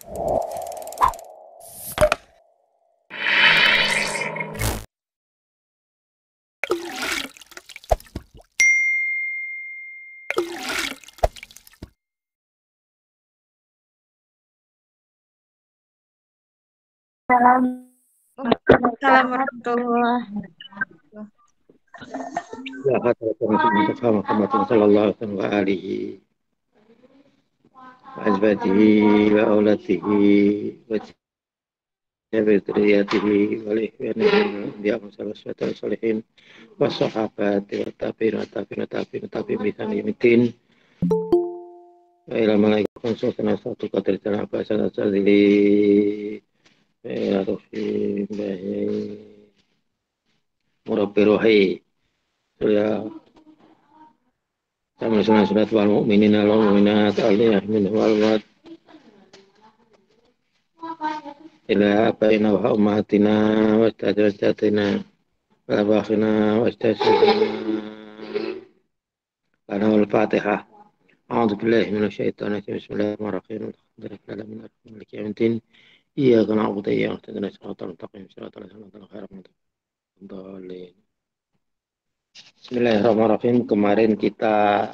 Assalamualaikum warahmatullahi Ya, Mustafa Muhammad sallallahu alaihi wa azwajihi wa auladihi wa dzurriyyatihi wa li ikhwanihi ya musallatu salihin wa sahabati wa tabi'in bisan yaumiddin wa ila malaikum sultan satu qadir tanah bahasan azali ya rofi bahi murabbi rohi ya sama sunat wal mu'minin wal mu'minat aliyah min wal ila baina wa ummatina wa istadrajatina wa abakhina wa istasydina lana wal fatihah a'udzu billahi minasyaitonir rajim bismillahirrahmanirrahim alhamdulillahi maliki yaumiddin iyyaka na'budu wa iyyaka nasta'in shiratal mustaqim shiratal ladzina an'amta 'alaihim. Bismillahirrahmanirrahim. Kemarin kita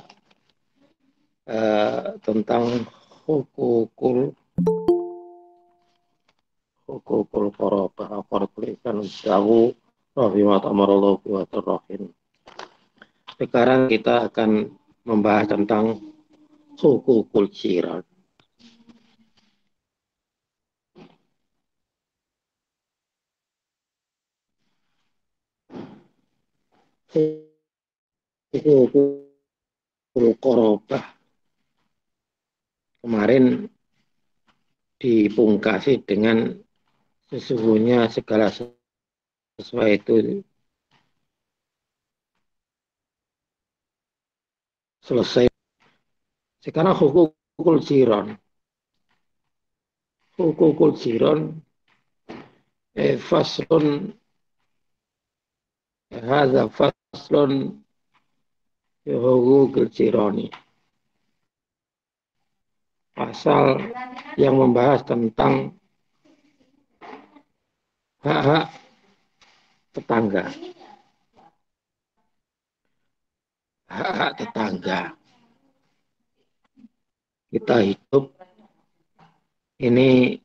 tentang hukukul qarabah aqrabul ihsan dawu rahimat amarallahu wa rahim. Sekarang kita akan membahas tentang hukukul jiran. Hukukul qarabah kemarin dipungkasi dengan sesungguhnya segala sesuatu itu selesai. Sekarang hukukul jiran. Hukukul jiran faslun hadza faslun hukukul jirani. Pasal yang membahas tentang hak-hak tetangga. Hak-hak tetangga. Kita hidup ini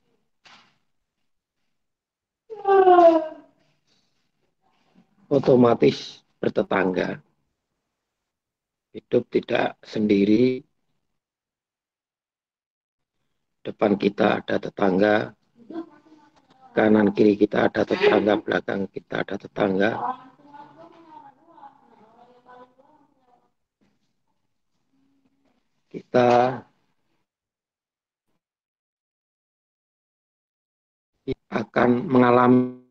otomatis bertetangga. Hidup tidak sendiri. Depan kita ada tetangga, kanan kiri kita ada tetangga, belakang kita ada tetangga. Kita akan mengalami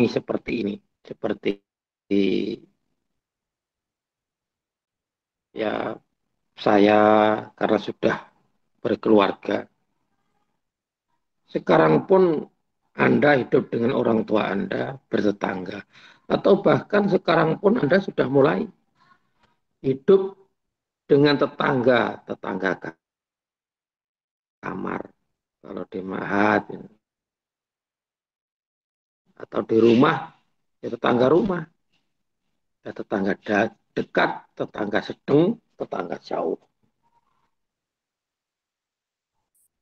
seperti ini, seperti ya saya karena sudah berkeluarga. Sekarang pun Anda hidup dengan orang tua Anda, bertetangga. Atau bahkan sekarang pun Anda sudah mulai hidup dengan tetangga kamar. Kalau di mahat atau di rumah, ya tetangga rumah. Ya tetangga dekat, tetangga sedang, tetangga jauh.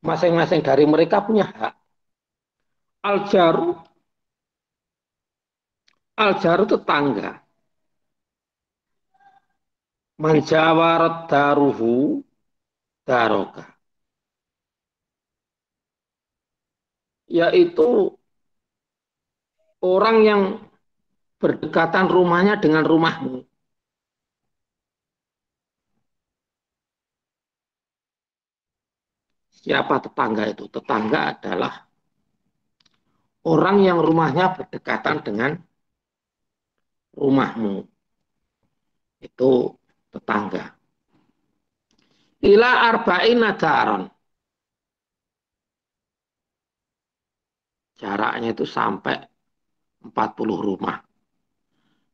Masing-masing dari mereka punya hak. Al-jaru tetangga. Manjawarat daruhu daroka. Yaitu orang yang berdekatan rumahnya dengan rumahmu. Siapa tetangga itu? Tetangga adalah orang yang rumahnya berdekatan dengan rumahmu. Itu tetangga. Ila arba'in daron. Jaraknya itu sampai 40 rumah.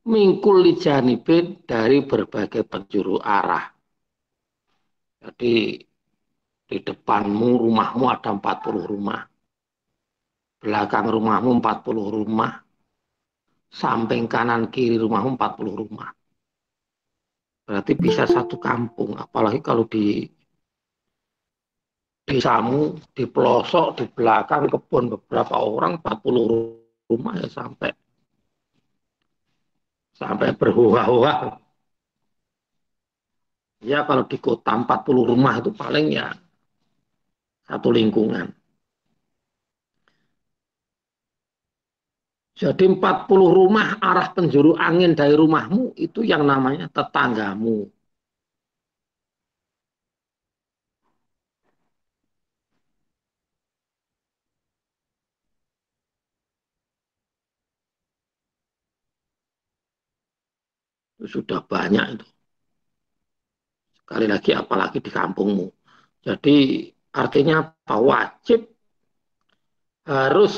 Mingkul lijanibin dari berbagai penjuru arah. Jadi Di depanmu rumahmu ada 40 rumah. Belakang rumahmu 40 rumah. Samping kanan kiri rumahmu 40 rumah. Berarti bisa satu kampung. Apalagi kalau di desamu, di pelosok, di belakang kebun beberapa orang 40 rumah ya sampai berhuah-huah. Ya kalau di kota 40 rumah itu paling ya satu lingkungan. Jadi 40 rumah arah penjuru angin dari rumahmu itu yang namanya tetanggamu. Itu sudah banyak itu. Sekali lagi apalagi di kampungmu. Jadi artinya apa? Wajib harus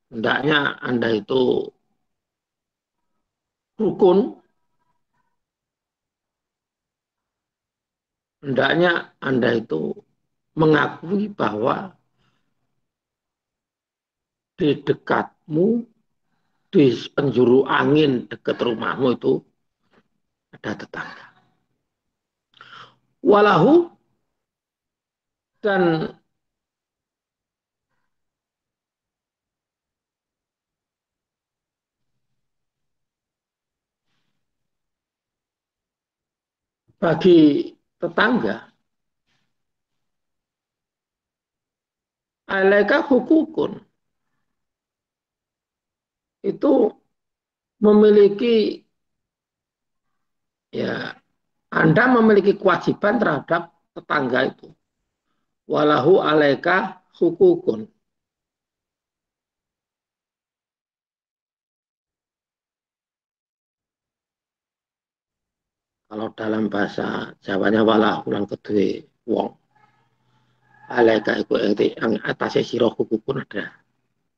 hendaknya Anda itu rukun, hendaknya Anda itu mengakui bahwa di dekatmu, di penjuru angin dekat rumahmu itu ada tetangga. Walahu dan bagi tetangga, alaika hukukun itu memiliki ya Anda memiliki kewajiban terhadap tetangga itu. Walahu alaika hukukun. Kalau dalam bahasa Jawanya walahu lan kedue wong. Alaika iku yang atasnya sira hukukun ada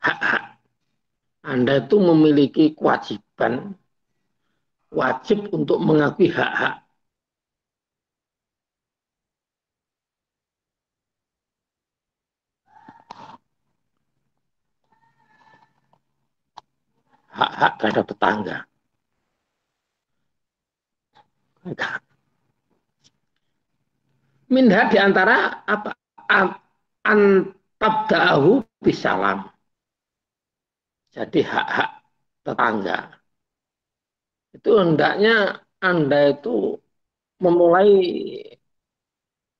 hak-hak. Anda itu memiliki kewajiban wajib untuk mengakui hak-hak. Hak-hak terhadap tetangga. Minha diantara apa? Antabda'ahu bisalam. Jadi hak-hak tetangga. Itu hendaknya Anda itu memulai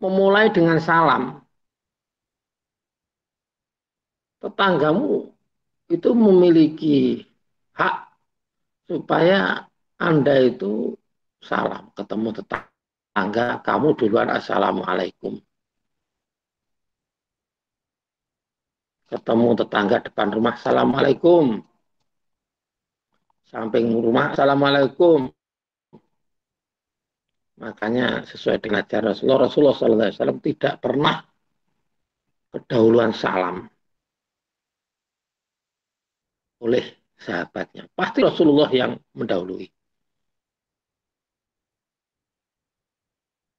memulai dengan salam. Tetanggamu itu memiliki hak supaya Anda itu salam. Ketemu tetangga, kamu duluan assalamualaikum. Ketemu tetangga depan rumah, assalamualaikum. Samping rumah, assalamualaikum. Makanya sesuai dengan ajaran Rasulullah SAW tidak pernah kedahuluan salam oleh sahabatnya. Pasti Rasulullah yang mendahului.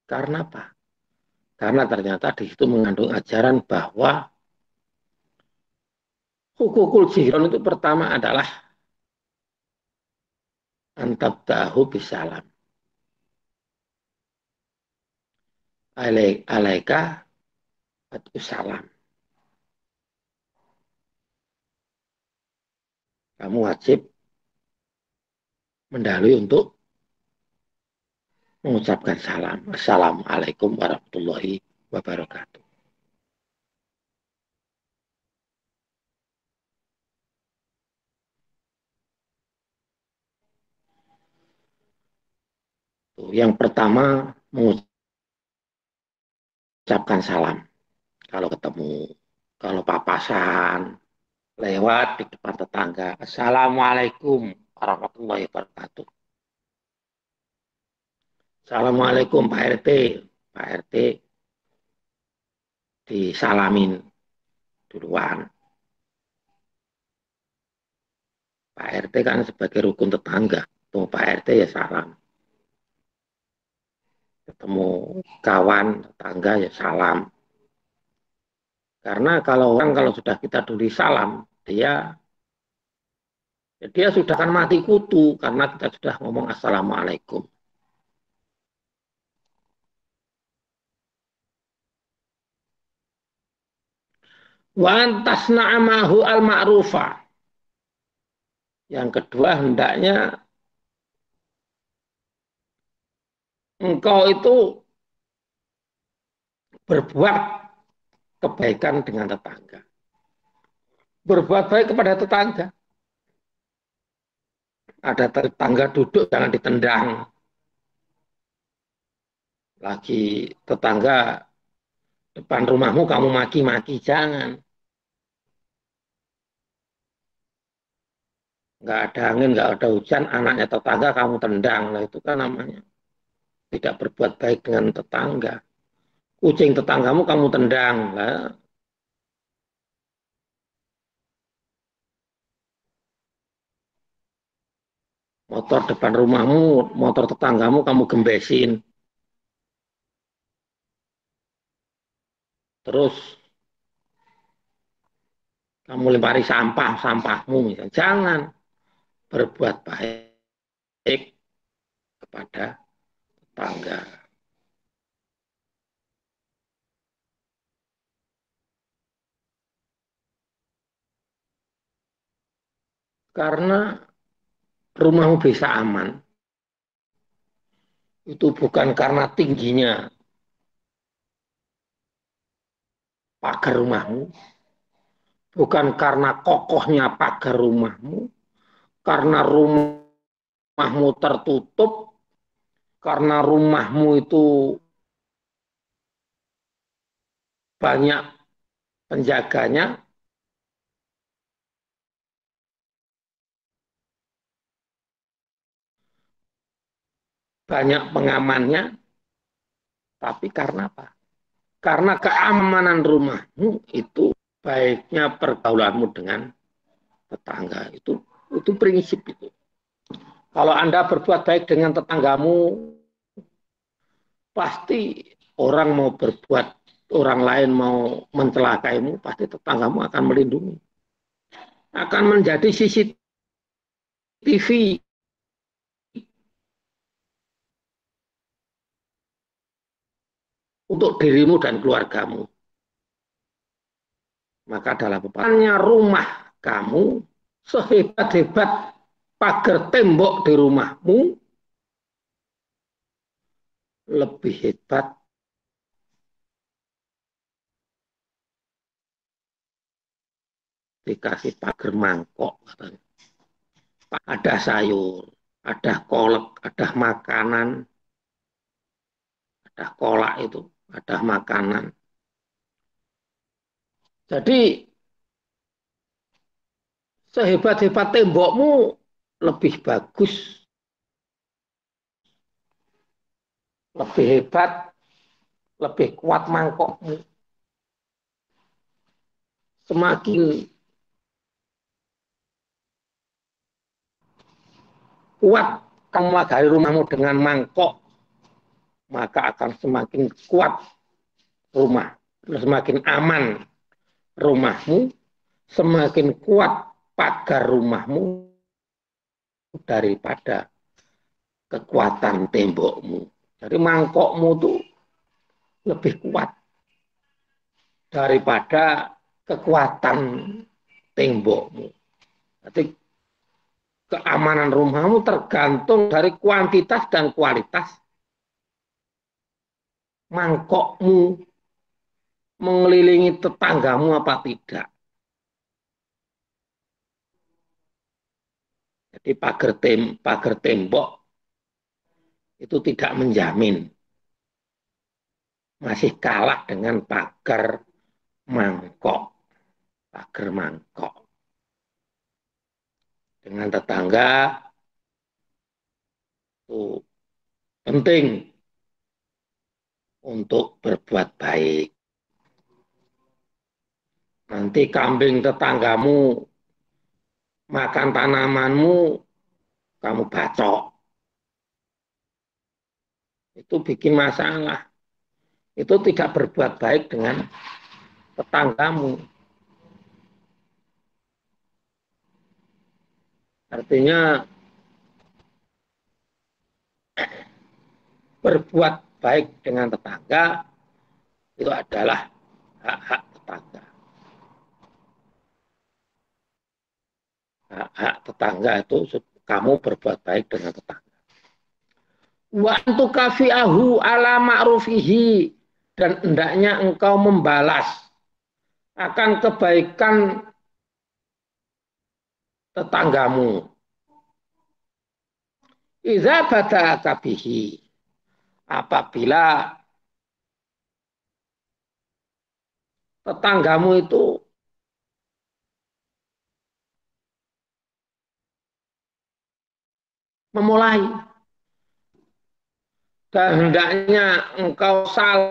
Karena apa? Karena ternyata di situ mengandung ajaran bahwa hukukul jihron itu pertama adalah antabdahu bisalam. Alaika salam. Kamu wajib mendahului untuk mengucapkan salam. Assalamualaikum warahmatullahi wabarakatuh. Yang pertama mengucapkan salam. Kalau ketemu, kalau papasan, lewat di depan tetangga. Assalamualaikum warahmatullahi wabarakatuh. Assalamualaikum Pak RT. Pak RT disalamin duluan. Pak RT kan sebagai rukun tetangga. Tuh Pak RT ya salam. Ketemu kawan tetangga ya salam. Karena kalau sudah kita duli salam, dia sudah akan mati kutu karena kita sudah ngomong assalamualaikum. Wa antasna amahu al ma'rufa. Yang kedua, hendaknya engkau itu berbuat kebaikan dengan tetangga. Berbuat baik kepada tetangga. Ada tetangga duduk, jangan ditendang. Lagi tetangga depan rumahmu kamu maki-maki, jangan. Nggak ada angin, nggak ada hujan, anaknya tetangga kamu tendang. Nah, itu kan namanya tidak berbuat baik dengan tetangga. Kucing tetanggamu kamu tendang. Nah, motor depan rumahmu, motor tetanggamu kamu gembesin. Terus kamu lempari sampahmu misalnya. Jangan berbuat baik kepada tetangga. Karena rumahmu bisa aman. Itu bukan karena tingginya pagar rumahmu, bukan karena kokohnya pagar rumahmu, karena rumahmu tertutup, karena rumahmu itu banyak penjaganya, banyak pengamannya, tapi karena apa? Karena keamanan rumahmu itu baiknya pergaulanmu dengan tetangga. Itu prinsip itu. Kalau Anda berbuat baik dengan tetanggamu, pasti orang mau berbuat, orang lain mau mencelakaimu, pasti tetanggamu akan melindungi. Akan menjadi CCTV untuk dirimu dan keluargamu. Maka dalam pepatahnya rumah kamu sehebat-hebat pagar tembok di rumahmu, lebih hebat dikasih pagar mangkok. Ada sayur, ada kolak, ada makanan, ada kolak itu, ada makanan. Jadi sehebat-hebat tembokmu lebih bagus, lebih hebat, lebih kuat mangkokmu. Semakin kuat kamu magari rumahmu dengan mangkok, maka akan semakin kuat rumah, semakin aman rumahmu, semakin kuat pagar rumahmu daripada kekuatan tembokmu. Jadi mangkokmu tuh lebih kuat daripada kekuatan tembokmu. Jadi keamanan rumahmu tergantung dari kuantitas dan kualitas mangkokmu mengelilingi tetanggamu apa tidak. Jadi pagar tembok itu tidak menjamin, masih kalah dengan pagar mangkok. Pagar mangkok dengan tetangga itu penting untuk berbuat baik. Nanti kambing tetanggamu makan tanamanmu, kamu bacok. Itu bikin masalah. Itu tidak berbuat baik dengan tetanggamu. Artinya berbuat baik dengan tetangga itu adalah hak-hak tetangga. Hak-hak tetangga itu kamu berbuat baik dengan tetangga. Wa antukafi'ahu ala ma'rufihi, dan hendaknya engkau membalas akan kebaikan tetanggamu. Idza bada'aka bihi, apabila tetanggamu itu memulai, dan hendaknya engkau saling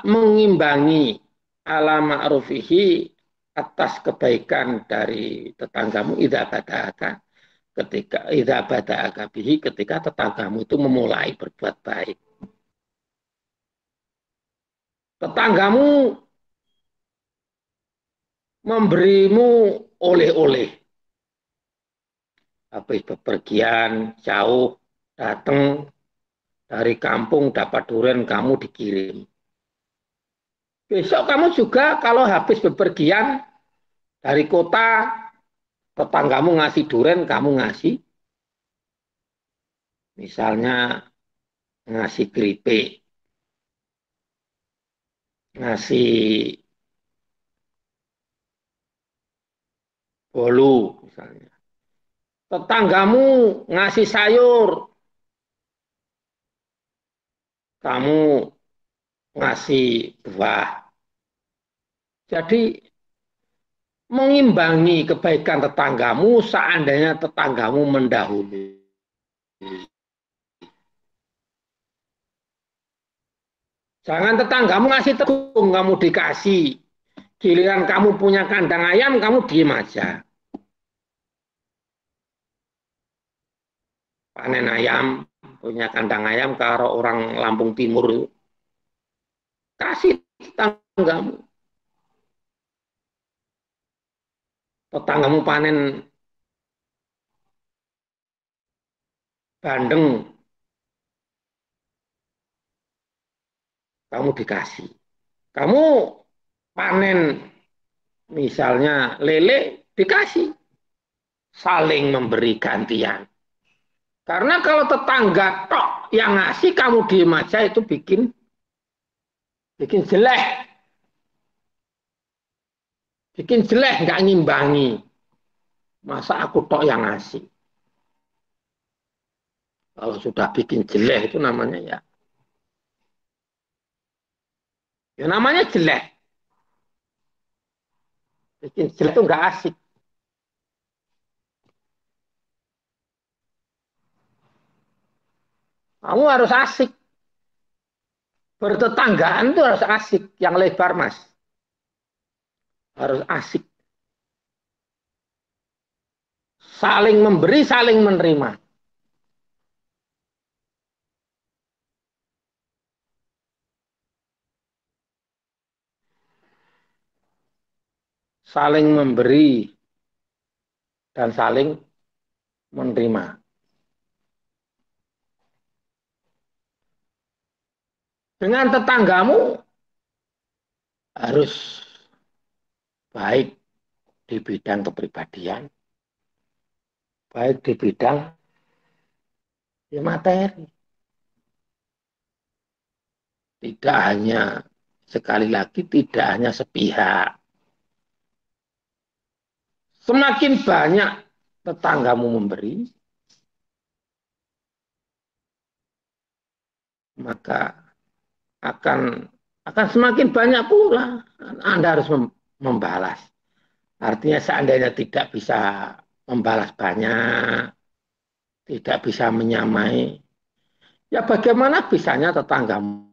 mengimbangi ala ma'rufihi, atas kebaikan dari tetanggamu, idza bada'aka, ketika tetanggamu itu memulai berbuat baik. Tetanggamu memberimu oleh-oleh, habis bepergian jauh, datang dari kampung dapat durian, kamu dikirim. Besok kamu juga kalau habis bepergian dari kota, tetanggamu ngasih durian, kamu ngasih. Misalnya ngasih keripik, ngasih bolu misalnya. Tetanggamu ngasih sayur, kamu ngasih buah. Jadi mengimbangi kebaikan tetanggamu seandainya tetanggamu mendahului. Jangan tetanggamu ngasih tepung, kamu dikasih. Giliran kamu punya kandang ayam, kamu diem aja. Panen ayam, punya kandang ayam, kalau orang Lampung Timur, kasih tetanggamu. Tetanggamu panen bandeng, kamu dikasih. Kamu panen misalnya lele, dikasih. Saling memberi gantian. Karena kalau tetangga tok yang ngasih, kamu diem aja, itu bikin jelek. Bikin jelek, nggak ngimbangi. Masa aku tok yang ngasih? Kalau sudah bikin jelek itu namanya ya namanya jelek. Bikin jelek itu nggak asik. Kamu harus asik. Bertetanggaan itu harus asik. Yang lebar, Mas. Harus asik. Saling memberi, saling menerima. Saling memberi dan saling menerima. Dengan tetanggamu harus baik di bidang kepribadian, baik di bidang materi. Tidak hanya, sekali lagi, tidak hanya sepihak. Semakin banyak tetanggamu memberi, maka akan semakin banyak pula Anda harus membalas. Artinya seandainya tidak bisa membalas banyak, tidak bisa menyamai, ya bagaimana bisanya tetanggamu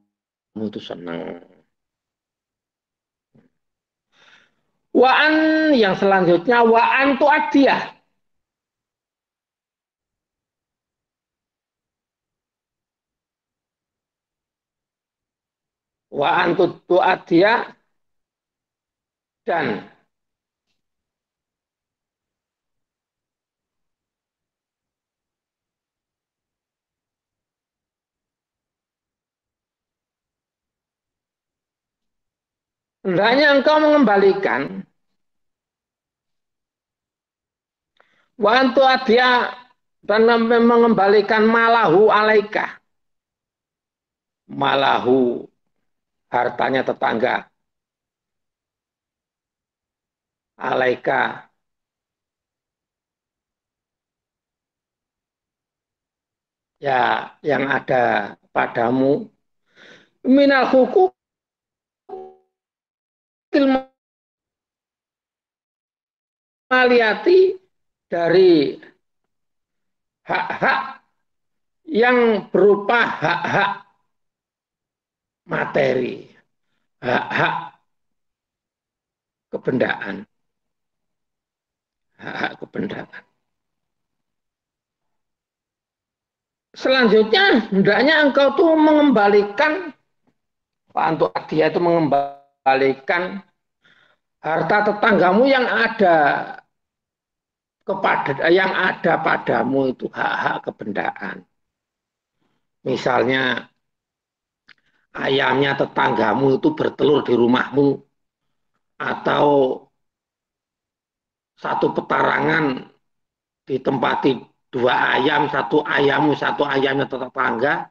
itu senang. Waan yang selanjutnya, waan tu adiyah. Wa antutu adia dan hendaknya engkau mengembalikan wa antu adia dan mengembalikan malahu alaika, malahu hartanya tetangga, alaika ya yang ada padamu, minal hukum maliati dari hak-hak yang berupa hak-hak materi, hak-hak kebendaan, hak-hak kebendaan. Selanjutnya, hendaknya engkau tuh mengembalikan, untuk dia itu mengembalikan harta tetanggamu yang ada padamu itu hak-hak kebendaan. Misalnya ayamnya tetanggamu itu bertelur di rumahmu, atau satu petarangan ditempati dua ayam, satu ayammu, satu ayamnya tetangga,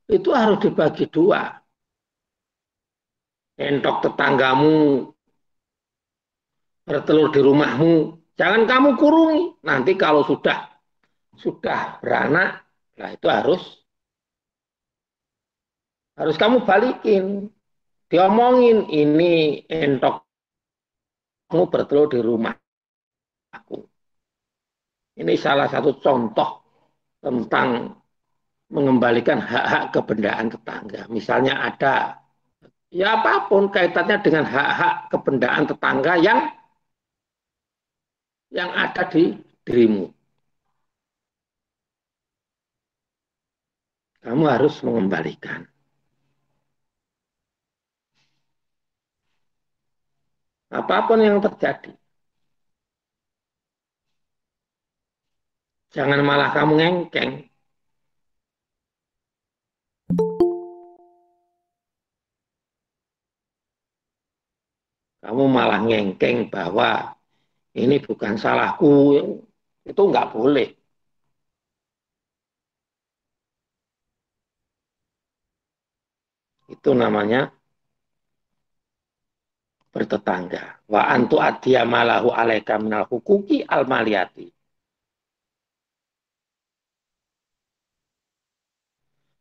itu harus dibagi dua. Entok tetanggamu bertelur di rumahmu, jangan kamu kurungi. Nanti kalau sudah beranak, nah itu harus kamu balikin. Diomongin, ini entokmu bertelur di rumahku. Ini salah satu contoh tentang mengembalikan hak-hak kebendaan tetangga. Misalnya ada ya apapun kaitannya dengan hak-hak kebendaan tetangga yang ada di dirimu. Kamu harus mengembalikan. Apapun yang terjadi. Jangan malah kamu ngengkeng. Kamu malah ngengkeng bahwa ini bukan salahku. Itu nggak boleh. Itu namanya bertetangga. Wa antu adhiya malahu alaika minal hukuki al maliyati.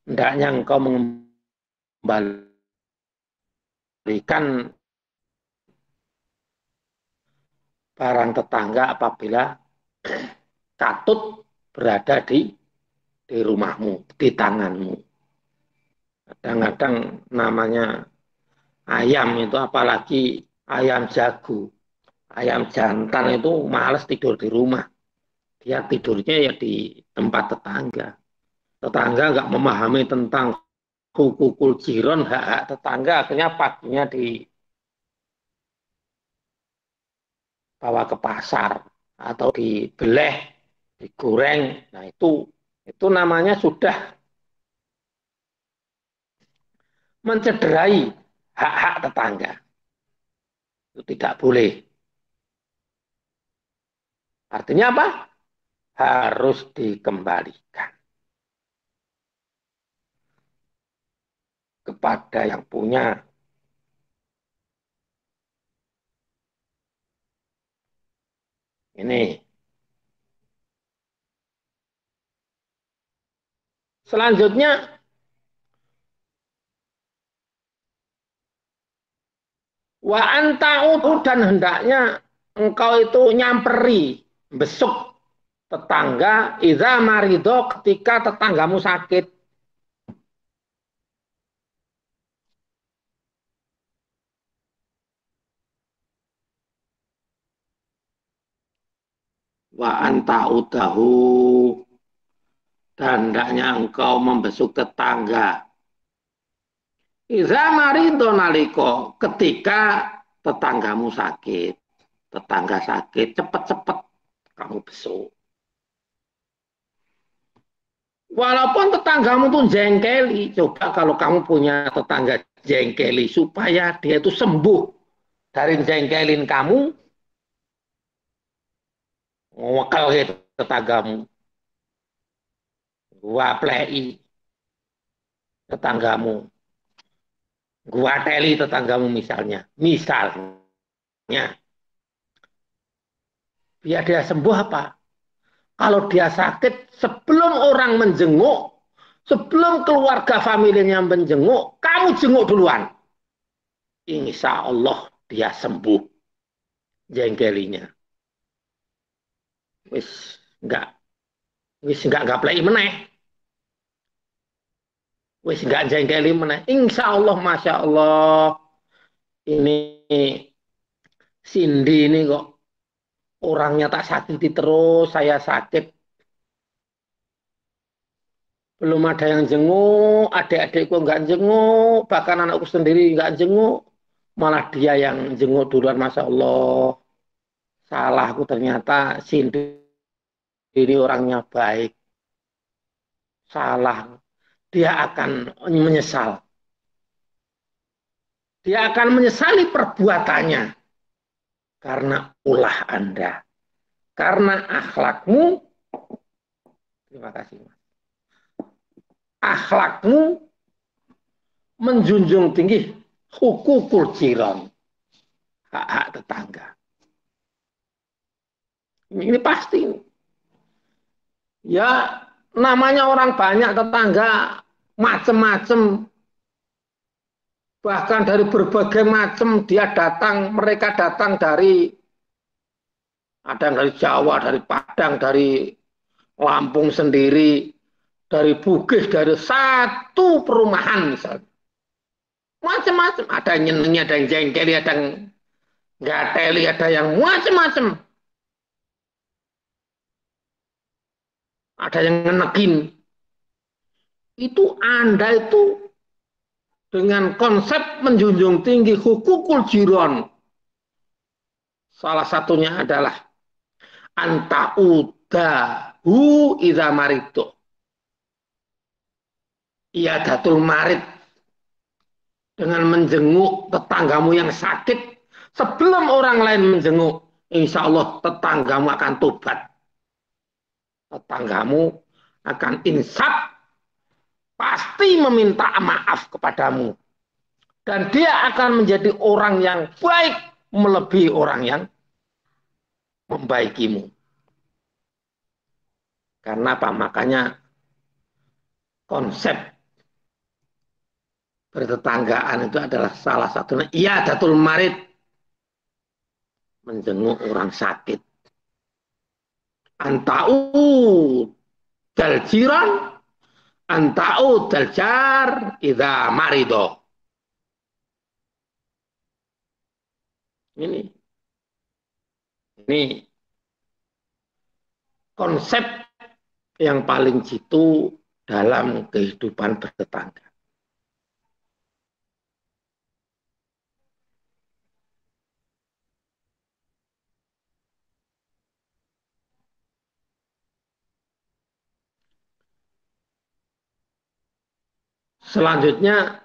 Hendaknya engkau mengembalikan barang tetangga apabila katut berada di rumahmu, di tanganmu. Kadang-kadang namanya ayam itu, apalagi ayam jago, ayam jantan itu males tidur di rumah. Dia tidurnya ya di tempat tetangga. Tetangga nggak memahami tentang hukukul jiron, hak-hak tetangga, akhirnya paginya dibawa ke pasar atau dibeleh, digoreng. Nah itu namanya sudah mencederai hak-hak tetangga. Itu tidak boleh. Artinya apa? Harus dikembalikan kepada yang punya. Ini. Selanjutnya, wa anta'udu, dan hendaknya engkau itu nyamperi, besuk tetangga, idza marido, ketika tetanggamu sakit. Wa anta'udahu, dan hendaknya engkau membesuk tetangga. Iza marido naliko ketika tetanggamu sakit, tetangga sakit, cepet-cepet kamu besuk. Walaupun tetanggamu tuh jengkeli, coba kalau kamu punya tetangga jengkeli supaya dia itu sembuh dari jengkelin kamu, ngewekal gitu tetanggamu, gua plei tetanggamu, gua teli tetanggamu misalnya, biar dia sembuh apa? Kalau dia sakit, sebelum orang menjenguk, sebelum keluarga familinya menjenguk, kamu jenguk duluan. Insya Allah dia sembuh jengkelinya. Wis enggak, enggak play meneh. Wis enggak jengkeli meneh. Insya Allah, masya Allah, ini Cindy ini kok orangnya tak sakiti terus, saya sakit. Belum ada yang jenguk, adik-adikku enggak jenguk, bahkan anakku sendiri enggak jenguk. Malah dia yang jenguk duluan, masya Allah. Salahku ternyata Cindy ini orangnya baik. Salah. Dia akan menyesal. Dia akan menyesali perbuatannya. Karena ulah Anda. Karena akhlakmu. Terima kasih. Akhlakmu menjunjung tinggi hukukul jiran. Hak-hak tetangga. Ini pasti. Ya, namanya orang banyak tetangga. Macem-macem. Bahkan dari berbagai macam dia datang. Mereka datang dari ada yang dari Jawa, dari Padang, dari Lampung sendiri, dari Bugis, dari satu perumahan misalnya. Macam-macam. Ada yang nyenengi, ada yang jengkeli, ada yang gateli, ada yang macam-macam. Ada yang ngenekin. Itu Anda itu dengan konsep menjunjung tinggi hukukul jiron. Salah satunya adalah antaudahu idza marido. Ia datul marid dengan menjenguk tetanggamu yang sakit sebelum orang lain menjenguk. Insya Allah tetanggamu akan tobat. Tetanggamu akan insaf, pasti meminta maaf kepadamu. Dan dia akan menjadi orang yang baik melebihi orang yang membaikimu. Karena apa? Makanya konsep bertetanggaan itu adalah salah satunya iyadatul marid, menjenguk orang sakit. Antau dal jiran, antau dal jar idza marido. Ini konsep yang paling jitu dalam kehidupan bertetangga. Selanjutnya,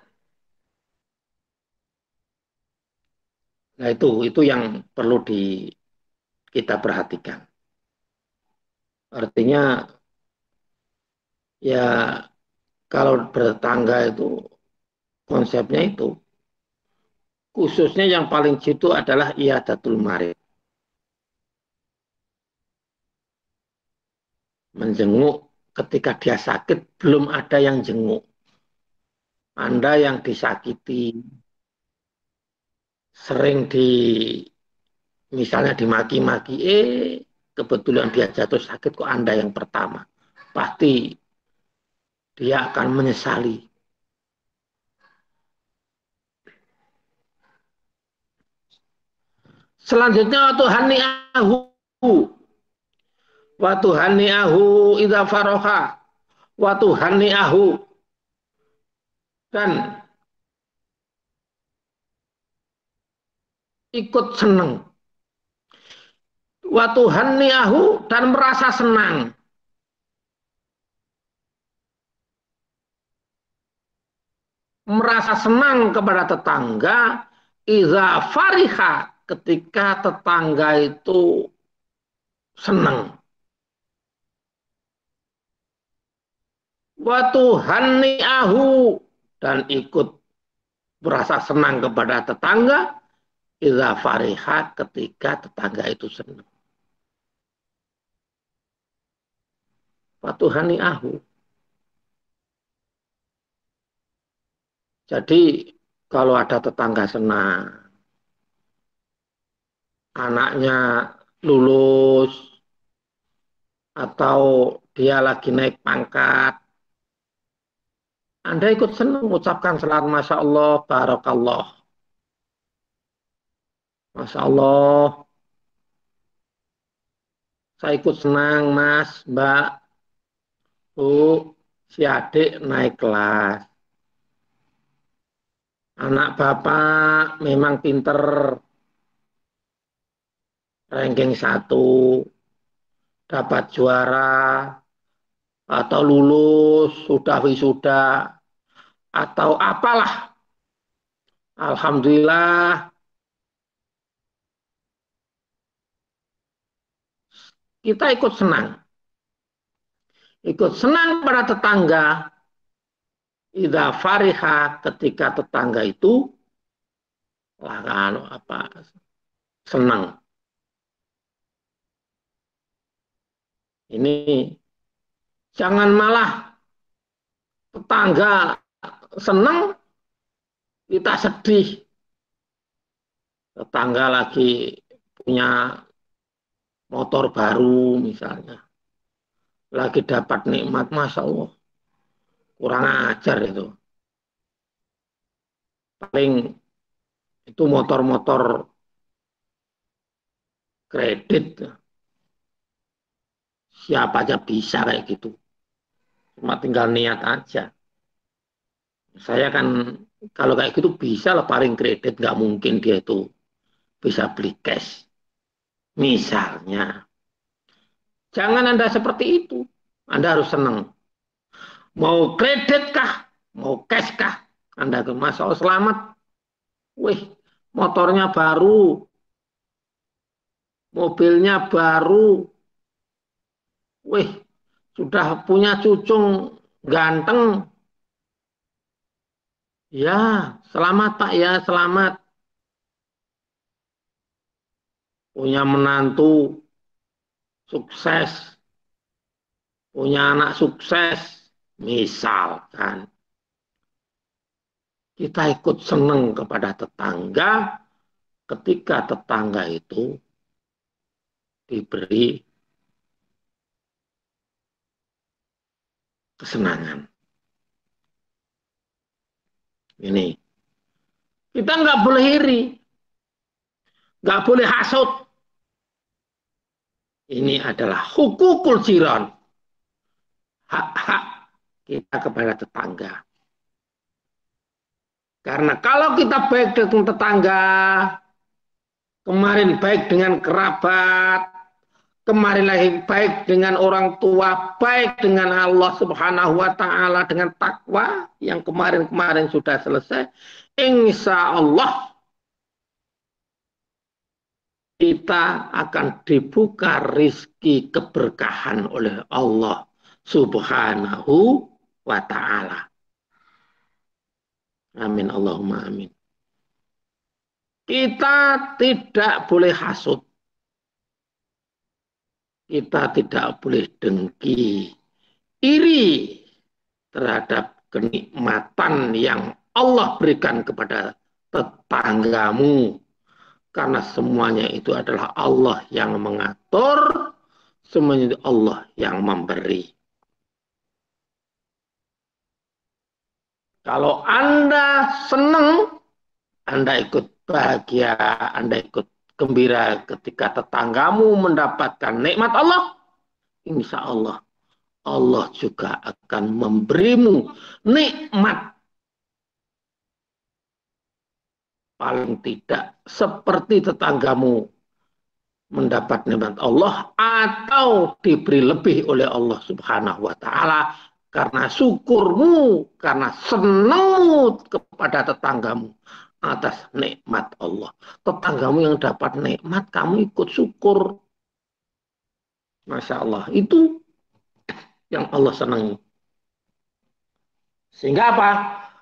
nah itu yang perlu kita perhatikan. Artinya ya kalau bertetangga itu konsepnya itu khususnya yang paling jitu adalah iyadatul marid. Menjenguk ketika dia sakit belum ada yang jenguk. Anda yang disakiti sering misalnya dimaki-maki, kebetulan dia jatuh sakit kok Anda yang pertama. Pasti dia akan menyesali. Selanjutnya wa tuhani'ahu idza faroha wa tuhani'ahu, dan ikut senang. Wa tuhanniahu, dan merasa senang. Merasa senang kepada tetangga, iza fariha, ketika tetangga itu senang. Wa tuhanniahu, dan ikut merasa senang kepada tetangga, iza fariha, ketika tetangga itu senang. Wa tuhanniahu. Jadi kalau ada tetangga senang, anaknya lulus, atau dia lagi naik pangkat, Anda ikut senang mengucapkan salat Masya Allah, Barakallah. Masya Allah, saya ikut senang Mas, Mbak, Bu, si adik naik kelas. Anak Bapak memang pinter, ranking 1, dapat juara, atau lulus, sudah wisuda, atau apalah. Alhamdulillah, kita ikut senang. Ikut senang pada tetangga, idza fariha, ketika tetangga itu senang. Ini jangan malah tetangga senang, kita sedih. Tetangga lagi punya motor baru misalnya, lagi dapat nikmat, Masya Allah, kurang ajar itu. Paling itu motor-motor kredit, siapa aja bisa kayak gitu, cuma tinggal niat aja. Saya kan kalau kayak gitu bisa lah, paling kredit, nggak mungkin dia itu bisa beli cash misalnya. Jangan Anda seperti itu, Anda harus senang. Mau kredit kah, mau cash kah, Anda ke Masya Allah, selamat. Wih, motornya baru, mobilnya baru, wih, sudah punya cucung ganteng. Ya, selamat Pak ya, selamat. Punya menantu sukses, punya anak sukses, misalkan. Kita ikut senang kepada tetangga ketika tetangga itu diberi kesenangan. Ini, kita nggak boleh iri, nggak boleh hasut. Ini adalah hukukul jiran, hak-hak kita kepada tetangga. Karena kalau kita baik dengan tetangga, kemarin baik dengan kerabat, kemarin lagi baik dengan orang tua, baik dengan Allah Subhanahu wa Ta'ala, dengan takwa yang kemarin-kemarin sudah selesai, insya Allah kita akan dibuka rizki keberkahan oleh Allah Subhanahu wa Ta'ala. Amin, Allahumma amin. Kita tidak boleh hasut. Kita tidak boleh dengki, iri terhadap kenikmatan yang Allah berikan kepada tetanggamu. Karena semuanya itu adalah Allah yang mengatur, semuanya itu Allah yang memberi. Kalau Anda senang, Anda ikut bahagia, Anda ikut gembira ketika tetanggamu mendapatkan nikmat Allah, insya Allah, Allah juga akan memberimu nikmat paling tidak seperti tetanggamu mendapat nikmat Allah atau diberi lebih oleh Allah Subhanahu wa taala karena syukurmu, karena senangmu kepada tetanggamu atas nikmat Allah. Tetanggamu yang dapat nikmat, kamu ikut syukur. Masya Allah, itu yang Allah senangi. Sehingga apa?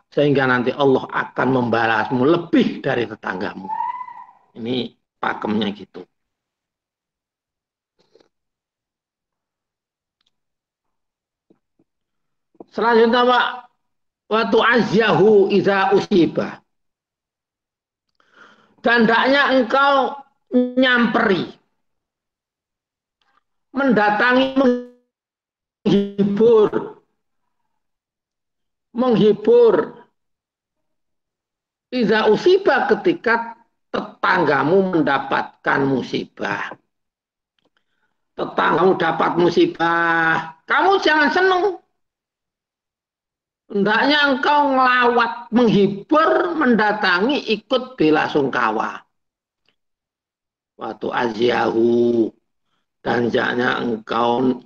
Sehingga nanti Allah akan membalasmu lebih dari tetanggamu. Ini pakemnya gitu. Selanjutnya Pak, waktu azyahu iza usibah. Dan hendaknya engkau nyamperi, mendatangi, menghibur iza usibah ketika tetanggamu mendapatkan musibah. Tetanggamu dapat musibah, kamu jangan senang. Hendaknya engkau ngelawat, menghibur, mendatangi, ikut bela sungkawa. Waktu azyahu, dan hendaknya engkau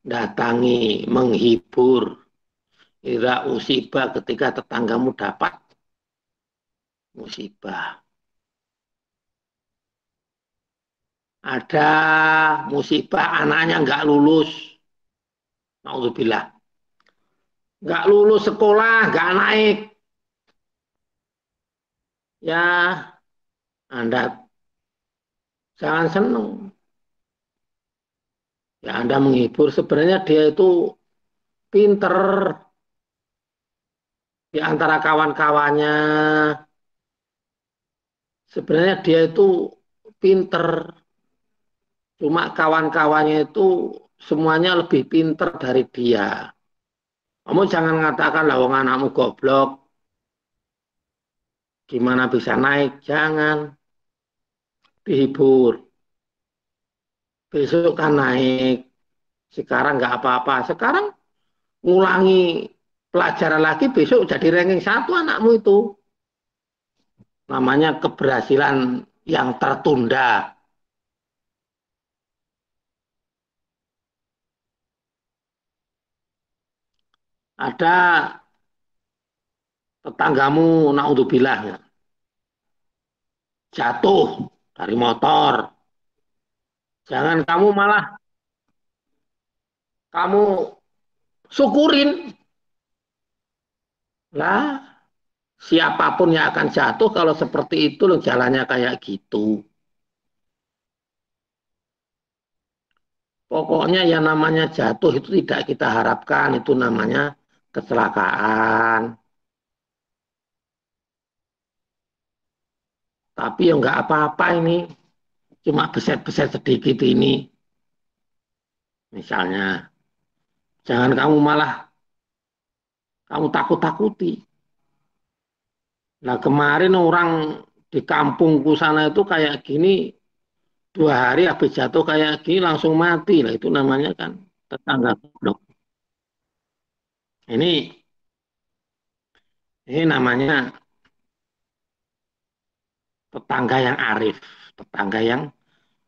mendatangi, menghibur, ira usibah ketika tetanggamu dapat musibah. Ada musibah anaknya nggak lulus, naudzubillah, nggak lulus sekolah, nggak naik, ya Anda jangan senang. Ya Anda menghibur, sebenarnya dia itu pinter di antara kawan-kawannya. Sebenarnya dia itu pinter, cuma kawan-kawannya itu semuanya lebih pinter dari dia. Kamu jangan mengatakan lah wong anakmu goblok, gimana bisa naik? Jangan, dihibur. Besok kan naik, sekarang nggak apa-apa. Sekarang ngulangi pelajaran lagi, besok jadi ranking 1 anakmu itu. Namanya keberhasilan yang tertunda. Ada tetanggamu, naudzubillah, ya, jatuh dari motor. Jangan kamu malah kamu syukurin. Lah, siapapun yang akan jatuh kalau seperti itu loh jalannya kayak gitu. Pokoknya yang namanya jatuh itu tidak kita harapkan, itu namanya kecelakaan. Tapi ya nggak apa-apa ini, cuma beset-beset sedikit ini. Misalnya, jangan kamu malah kamu takut-takuti. Nah kemarin orang di kampungku sana itu kayak gini, 2 hari habis jatuh kayak gini langsung mati. Lah itu namanya kan tetangga goblok. Ini ini namanya tetangga yang arif, tetangga yang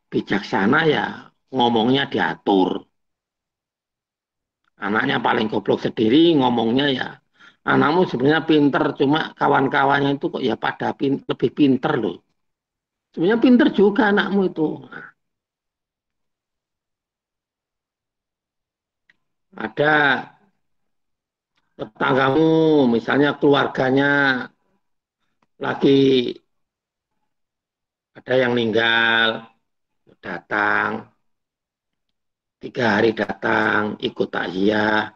bijaksana ya ngomongnya diatur. Anaknya paling goblok sendiri ngomongnya ya. Anakmu sebenarnya pinter, cuma kawan-kawannya itu kok ya pada lebih pinter loh. Sebenarnya pinter juga anakmu itu. Ada tetanggamu, misalnya keluarganya lagi ada yang meninggal, datang, 3 hari datang, ikut takziah,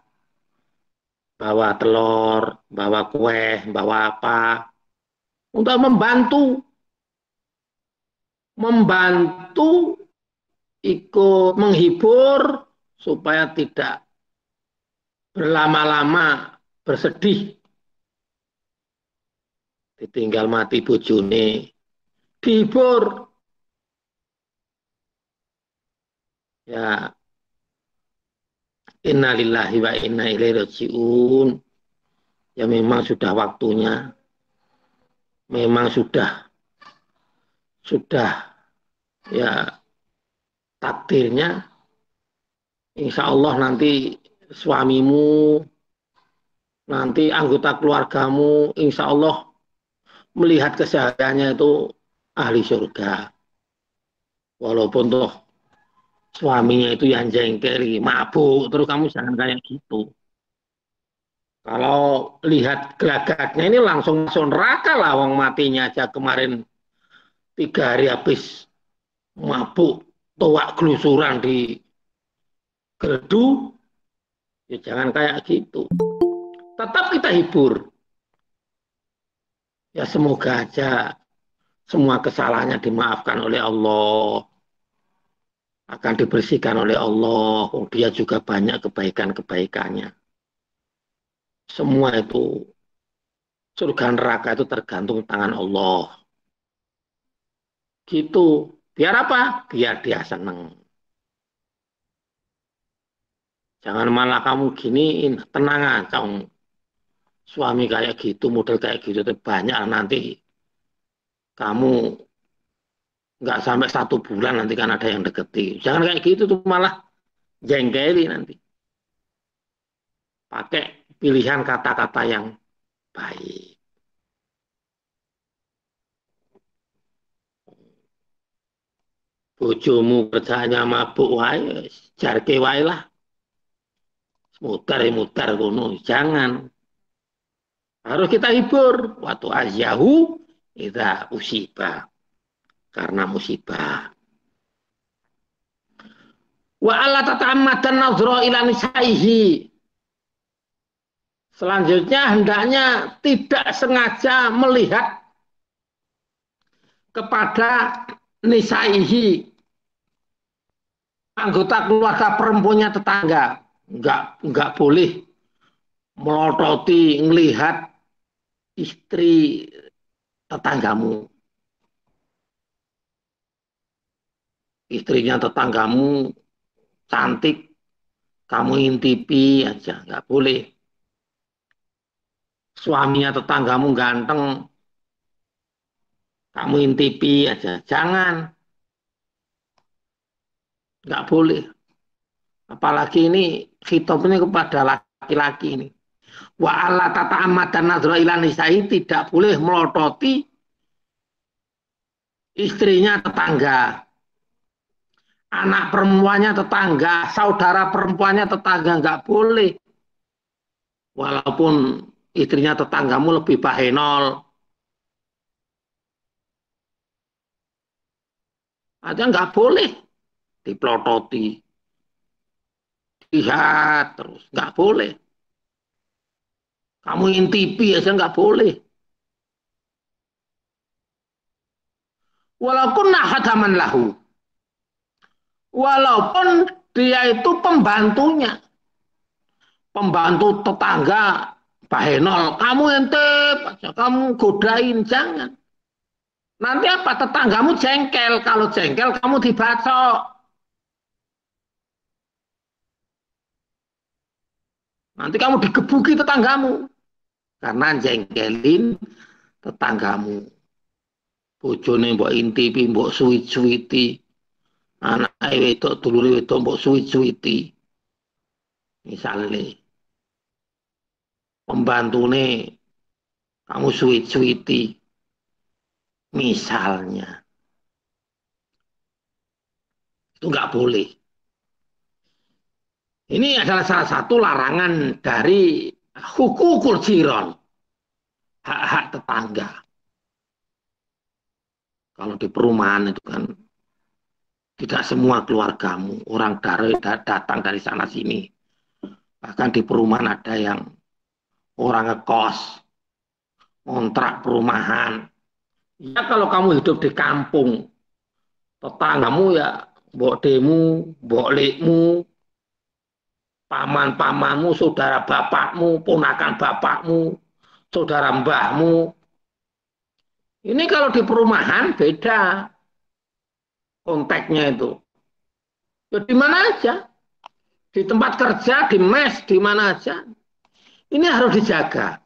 bawa telur, bawa kue, bawa apa, untuk membantu ikut menghibur supaya tidak berlama-lama bersedih ditinggal mati bojone, dihibur. Ya, innalillahi wa inna ilaihi rajiun. Ya memang sudah waktunya. memang sudah ya takdirnya, insya Allah nanti suamimu, nanti anggota keluargamu, insya Allah melihat kesehariannya itu ahli surga. Walaupun toh suaminya itu yang jengkeli, mabuk, terus kamu jangan kayak gitu. Kalau lihat gelagatnya ini langsung masuk neraka lah, wong matinya aja kemarin 3 hari habis mabuk, toak gelusuran di gerdu, ya jangan kayak gitu. Tetap kita hibur. Ya semoga aja semua kesalahannya dimaafkan oleh Allah, akan dibersihkan oleh Allah. Oh, dia juga banyak kebaikan-kebaikannya. Semua itu surga neraka itu tergantung tangan Allah. Gitu. Biar apa? Biar dia seneng. Jangan malah kamu giniin, tenang aja. Suami kayak gitu, model kayak gitu, banyak nanti kamu nggak sampai 1 bulan nanti kan ada yang deketi. Jangan kayak gitu tuh, malah jengkeli nanti. Pakai pilihan kata-kata yang baik. Bojomu kerjanya mabuk wae, jarke wae lah. Mutar kono, jangan. Harus kita hibur. Waktu azyahu kita musibah, karena musibah. Wa alla tata'ammadan nadhra ila nisaihi. Selanjutnya hendaknya tidak sengaja melihat kepada nisaihi, anggota keluarga perempuannya tetangga. Enggak boleh melototi melihat istri tetanggamu. Istrinya tetanggamu cantik, kamu intipi aja, nggak boleh. Suaminya tetanggamu ganteng, kamu intipi aja, jangan, nggak boleh. Apalagi ini khitabnya kepada laki-laki ini. Wa alla tata'ammad dan nadhra ila nisa'i, tidak boleh melototi istrinya tetangga, anak perempuannya tetangga, saudara perempuannya tetangga, nggak boleh. Walaupun istrinya tetanggamu lebih bahenol, aja nggak boleh dipelototi, lihat terus, nggak boleh. Kamu intipi aja nggak boleh. Walaupun nahadaman lahu, walaupun dia itu pembantunya, pembantu tetangga bahenol, kamu intip aja, kamu godain, jangan. Nanti apa? Tetanggamu jengkel, kalau jengkel kamu dibacok. Nanti kamu digebuki tetanggamu karena jengkelin tetanggamu. Bojone mbok intipi, mbok suwit-suwiti. Anak wedok dulure wedok mbok suwit-suwiti. Misalnya pembantune kamu suwit-suwiti. Misalnya itu nggak boleh. Ini adalah salah satu larangan dari hukukul jiron, hak-hak tetangga. Kalau di perumahan itu kan tidak semua keluargamu, orang dari datang dari sana sini. Bahkan di perumahan ada yang orang ngekos, kontrak perumahan. Ya kalau kamu hidup di kampung, tetanggamu ya mbok demu, mbok lekmu, paman-pamanmu, saudara bapakmu, ponakan bapakmu, saudara mbahmu. Ini kalau di perumahan beda konteksnya itu. Ya di mana aja, di tempat kerja, di mes, di mana aja. Ini harus dijaga.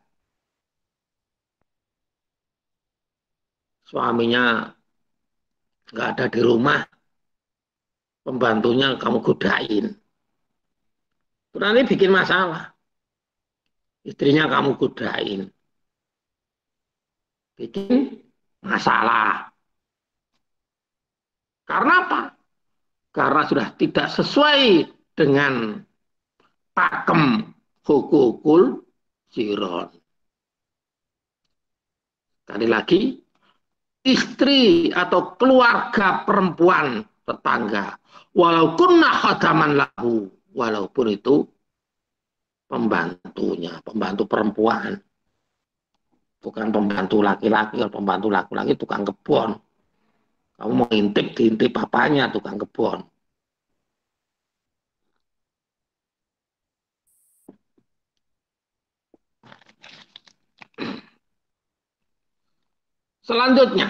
suaminya nggak ada di rumah, pembantunya kamu godain. Itu nanti bikin masalah. Istrinya kamu godain. Bikin masalah. Karena apa? Karena sudah tidak sesuai dengan pakem hukukul jiron. Sekali lagi, istri atau keluarga perempuan tetangga, walaupun khadaman lahu, walaupun itu pembantunya, pembantu perempuan, bukan pembantu laki-laki. Kalau pembantu laki-laki tukang kebun, kamu mau intip diintip papanya tukang kebun. Selanjutnya,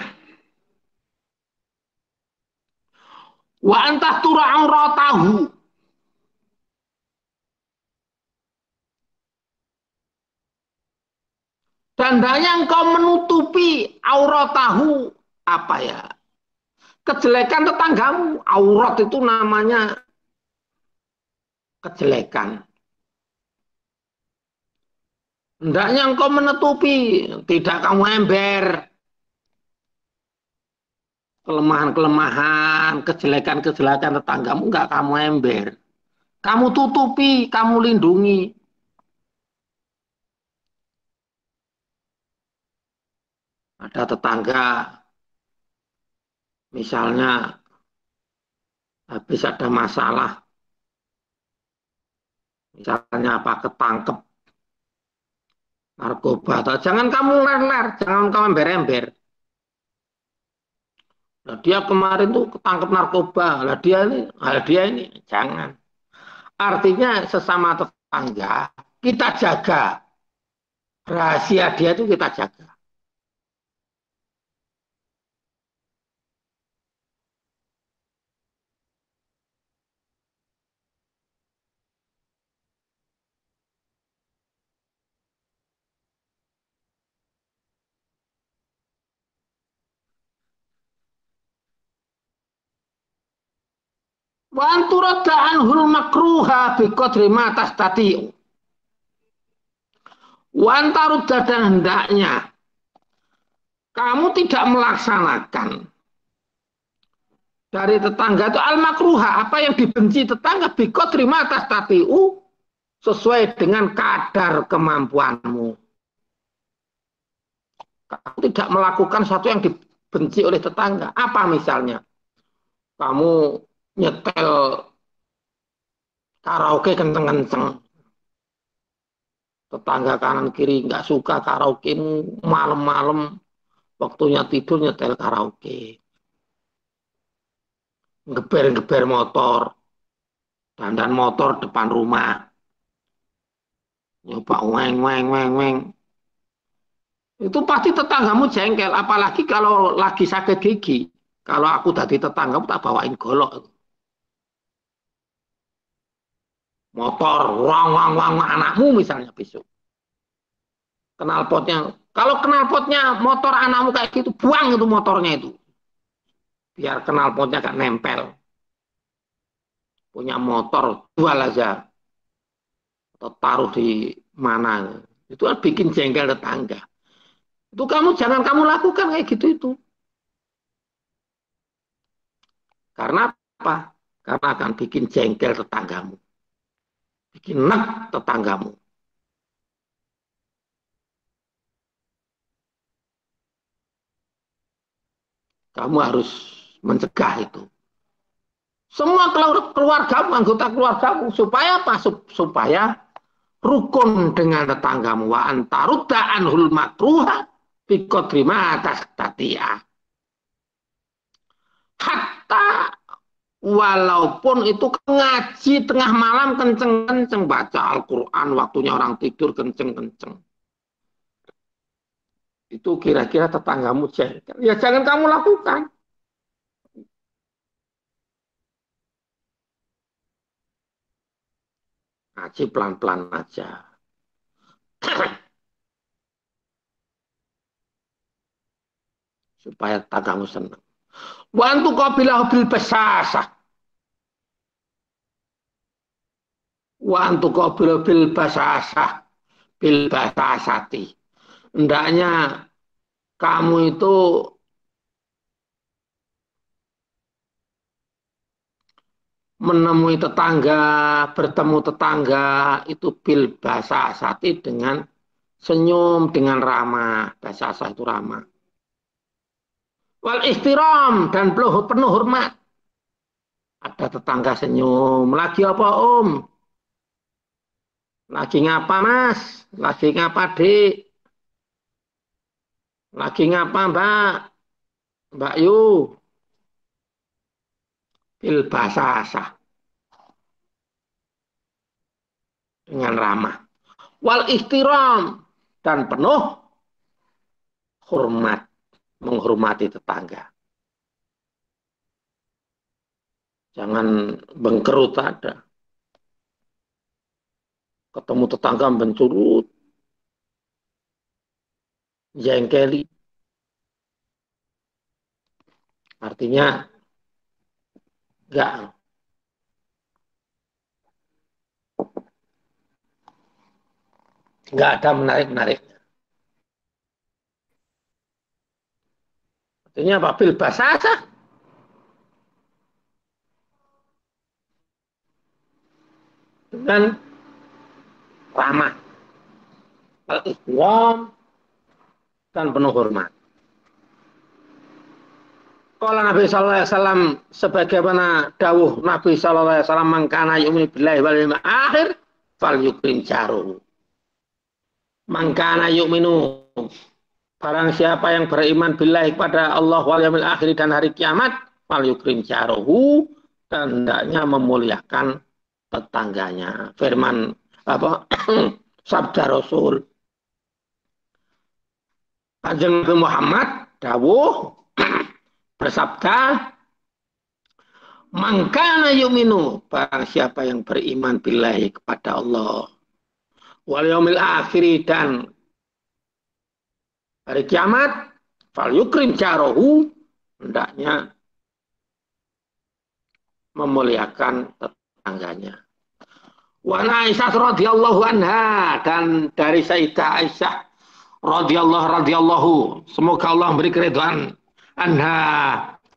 wa antah tura'auratahu, dan hendaknya engkau menutupi auratahu, apa ya, kejelekan tetanggamu. Aurat itu namanya kejelekan. Hendaknya engkau menutupi, tidak kamu ember kelemahan-kelemahan, kejelekan-kejelekan tetanggamu, enggak kamu ember. Kamu tutupi, kamu lindungi. Ada tetangga, misalnya habis ada masalah, misalnya apa, ketangkep narkoba, atau jangan kamu ler-ler, jangan kamu ember-ember. Nah, dia kemarin tuh ketangkep narkoba, lah dia ini, jangan. Artinya sesama tetangga kita jaga, rahasia dia itu kita jaga. Wa anturadaan hul makruha biqadri ma tastatiu. Wa antarudda, dan hendaknya kamu tidak melaksanakan dari tetangga itu al makruha, apa yang dibenci tetangga, biqadri ma tastatiu, sesuai dengan kadar kemampuanmu. Kamu tidak melakukan sesuatu yang dibenci oleh tetangga. Apa misalnya? Kamu nyetel karaoke kenceng-kenceng. Tetangga kanan kiri nggak suka karaoke, malam-malam waktunya tidur nyetel karaoke. Geber-geber motor, dandan motor depan rumah. Nyoba weng, weng, weng, weng. Itu pasti tetanggamu jengkel. Apalagi kalau lagi sakit gigi. Kalau aku tadi tetanggamu tak bawain golok. Motor, wang, wang, wang, anakmu misalnya besok. Knalpotnya, kalau knalpotnya motor anakmu kayak gitu, buang itu motornya itu. Biar knalpotnya gak nempel. Punya motor, jual aja. Atau taruh di mana. Itu kan bikin jengkel tetangga. Itu kamu jangan kamu lakukan kayak gitu itu. Karena apa? Karena akan bikin jengkel tetanggamu. Bikin nek tetanggamu. Kamu harus mencegah itu. Semua keluargamu, anggota keluargamu, supaya apa? Supaya rukun dengan tetanggamu. Wa antarudda anhul makruha biqadri ma tastatiyah. Hatta walaupun itu ngaji tengah malam kenceng-kenceng, baca Al-Quran waktunya orang tidur kenceng-kenceng. Itu kira-kira tetanggamu jengkel. Ya jangan kamu lakukan. Ngaji pelan-pelan aja. supaya tetanggamu senang. Wa antu qabilahu bil basasah. Wa antu qabilahu bil basasah, bil basasati. Hendaknya kamu itu menemui tetangga, bertemu tetangga itu bil basasati dengan senyum, dengan ramah. Basasah itu ramah. Wal ihtiram dan penuh hormat. Ada tetangga senyum. Lagi apa om? Lagi ngapa mas? Lagi ngapa dek? Lagi ngapa mbak? Mbak Yu? Bil basasah. Dengan ramah. Wal ihtiram dan penuh hormat. Menghormati tetangga. Jangan bengkerut ada. Ketemu tetangga mencurut. Jengkeli. Artinya nggak ada menarik-menarik. Artinya apa? Bil basasah. Dengan ramah. Al-ihtiram dan penuh hormat. Kalau Nabi Sallallahu Alaihi Wasallam sebagaimana dawuh Nabi Sallallahu Alaihi Wasallam mangkana yu'minu billahi wal yawmil akhir fal yukrim jaruhu. Mangkana yu'minu, barang siapa yang beriman billahi kepada Allah wal yawmil akhir dan hari kiamat fal yukrim jaruhu, dan hendaknya memuliakan tetangganya. Firman apa? Sabda Rasul Kanjeng Nabi Muhammad dawuh bersabda, mangkana yu'minu, barang siapa yang beriman billahi kepada Allah wal yaumil akhir dan hari kiamat, fal yukrim jarohu, hendaknya memuliakan tetangganya. Wa Aisyah radhiyallahu anha, dan dari Sayyidah Aisyah radhiyallahu, semoga Allah memberi keridhaan, anha,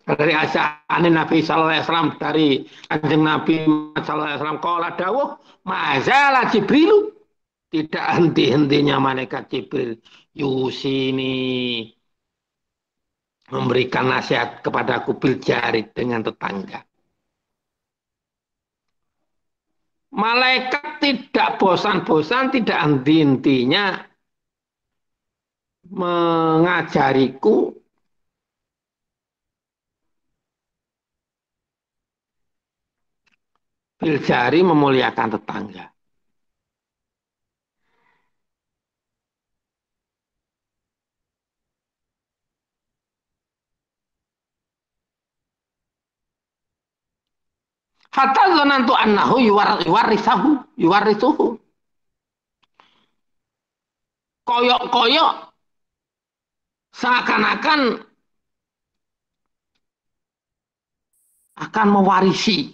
dari Aisyah anin Nabi sallallahu alaihi wasallam, dari Kanjeng Nabi sallallahu alaihi wasallam, qala dawuh mazala Jibril, tidak henti-hentinya malaikat Jibril yusini, memberikan nasihat kepadaku bil jari, dengan tetangga. Malaikat tidak bosan-bosan, tidak henti-hentinya mengajariku bil jari, memuliakan tetangga. Hatta zanantu annahu yuwarisuhu. Koyok-koyok seakan-akan akan mewarisi.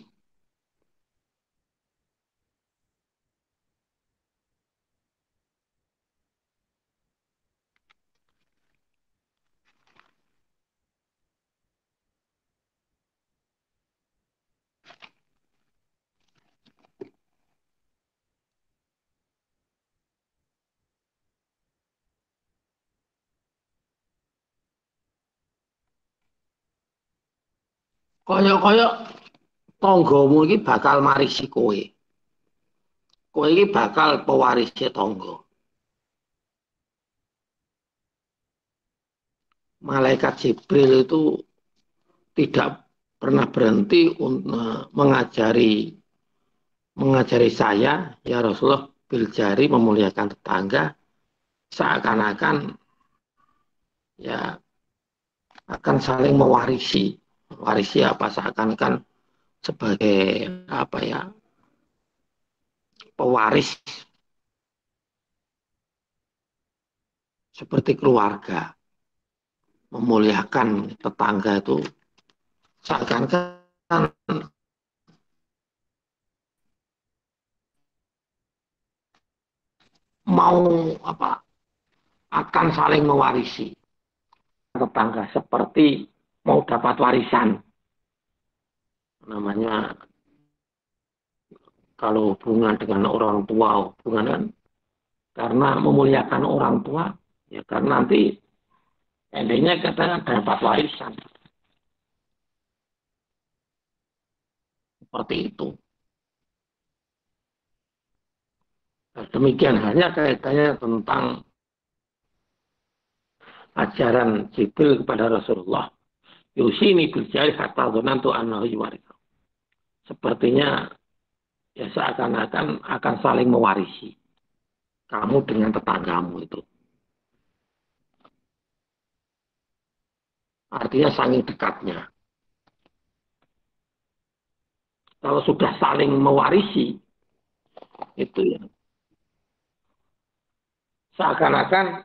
Koyok-koyok tonggomu ini bakal marisi kowe. Kowe ini bakal pewarisi tonggo. Malaikat Jibril itu tidak pernah berhenti untuk mengajari saya, ya Rasulullah, bil jari, memuliakan tetangga, seakan-akan ya akan saling mewarisi. Mewarisi apa? Seakan-akan sebagai apa ya, pewaris, seperti keluarga. memuliakan tetangga itu seakan-akan mau akan saling mewarisi tetangga seperti mau dapat warisan. Namanya kalau hubungan dengan orang tua, hubungan kan karena memuliakan orang tua, ya karena nanti endingnya kita dapat warisan. Seperti itu. Nah, demikian hanya kaitannya tentang ajaran Jibril kepada Rasulullah. Yusini bil jari hatta dzanantu annahu yuwarithu. Sepertinya ya seakan-akan akan saling mewarisi kamu dengan tetanggamu itu. Artinya saking dekatnya. Kalau sudah saling mewarisi, itu ya seakan-akan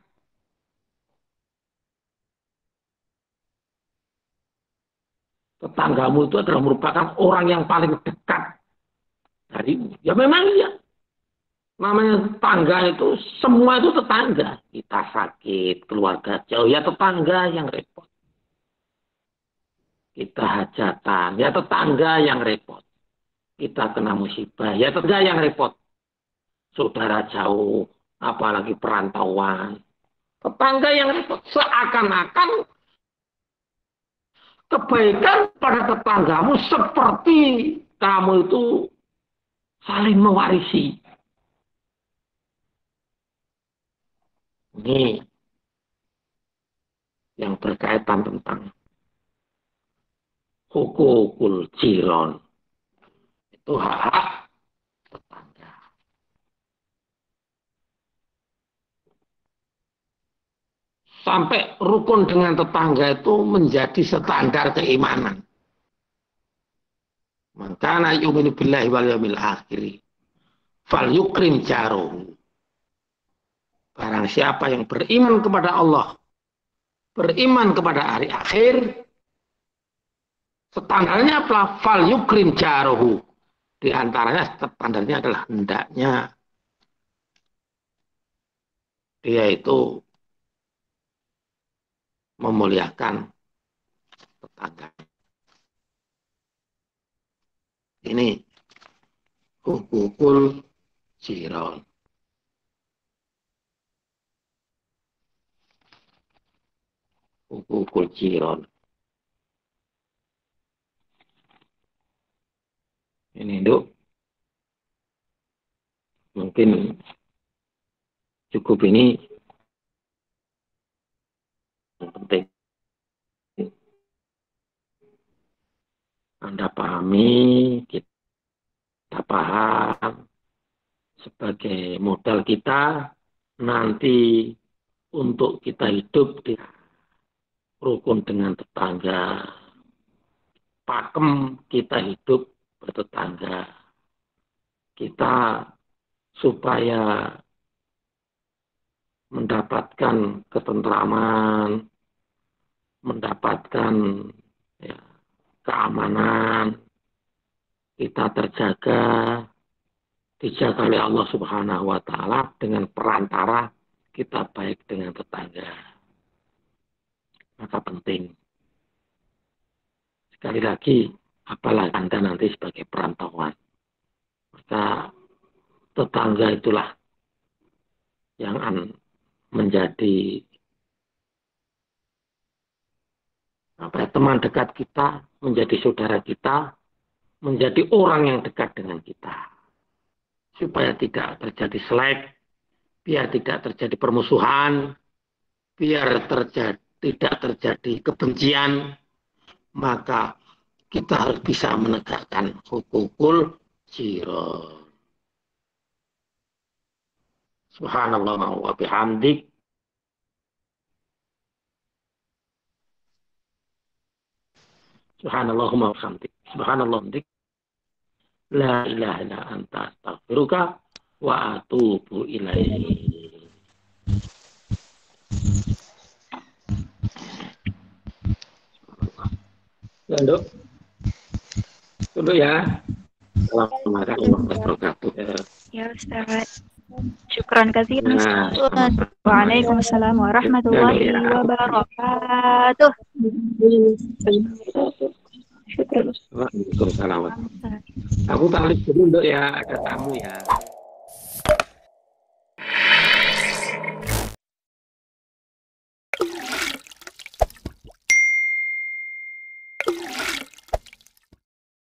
tetanggamu itu adalah merupakan orang yang paling dekat darimu. Ya memang iya. Namanya tetangga itu, semua itu tetangga. Kita sakit, keluarga jauh, ya tetangga yang repot. Kita hajatan, ya tetangga yang repot. Kita kena musibah, ya tetangga yang repot. Saudara jauh, apalagi perantauan. Tetangga yang repot. Seakan-akan kebaikan pada tetanggamu seperti kamu itu saling mewarisi. Ini yang berkaitan tentang hukukul jiron. Itu hak tetangga. Sampai rukun dengan tetangga itu menjadi standar keimanan. Maka yu'minu billahi wal yawmil akhir fal yukrim jaruhu. Barang siapa yang beriman kepada Allah, beriman kepada hari akhir, standarnya apa? Fal yukrim jaruhu. Di antaranya standarnya adalah hendaknya dia itu memuliakan tetangga. Ini hukukul jiron. Hukukul jiron. Ini Duk. Mungkin cukup ini yang penting. Anda pahami, kita paham sebagai modal kita nanti untuk kita hidup di rukun dengan tetangga. Pakem kita hidup bertetangga. Kita supaya mendapatkan ketentraman, mendapatkan ya, keamanan, kita terjaga, dijaga oleh Allah Subhanahu wa Ta'ala dengan perantara kita baik dengan tetangga. Maka penting. Sekali lagi, apalagi Anda nanti sebagai perantauan. Maka tetangga itulah yang menjadi teman dekat kita, menjadi saudara kita, menjadi orang yang dekat dengan kita. Supaya tidak terjadi selek, biar tidak terjadi permusuhan, biar tidak terjadi kebencian, maka kita harus bisa menegakkan hukukul jiron. Subhanallah wa bihamdik. Subhanallahumma wa bihamdik. Subhanallah wa la ilaha illa anta astaghfiruka wa atubu ilaik. Nduk. Dulu ya. Assalamualaikum warahmatullahi wabarakatuh. Ya Ustaz. Syukran katsiran Nah, Ustaz. Waalaikumsalam warahmatullahi wabarakatuh. Syukran Ustaz. Waalaikumsalam. Aku balik dulu Nduk ya, ada tamu ya.